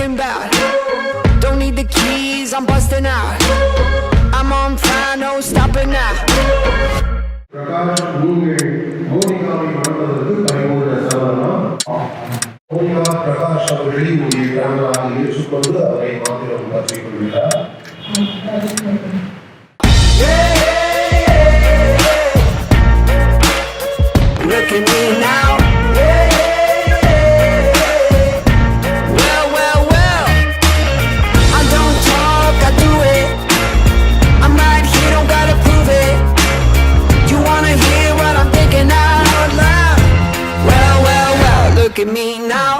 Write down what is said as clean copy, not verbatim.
talking about. Don't need the keys, I'm busting out. I'm on fire, no stopping now. Prakash, நீங்கள் மோனிகாவை மணப்பதற்கு பரிபூர்ண சம்மதம். Monica Prakash அவர்களை உடைய கணவராக ஏற்றுக்கொண்டு அவரை மாத்திரம் மாற்றிக் கொள்கிறார். Look at me now. Well, I don't talk, I do it. I'm right here, don't gotta prove it. You wanna hear what I'm thinking out loud? Well, look at me now.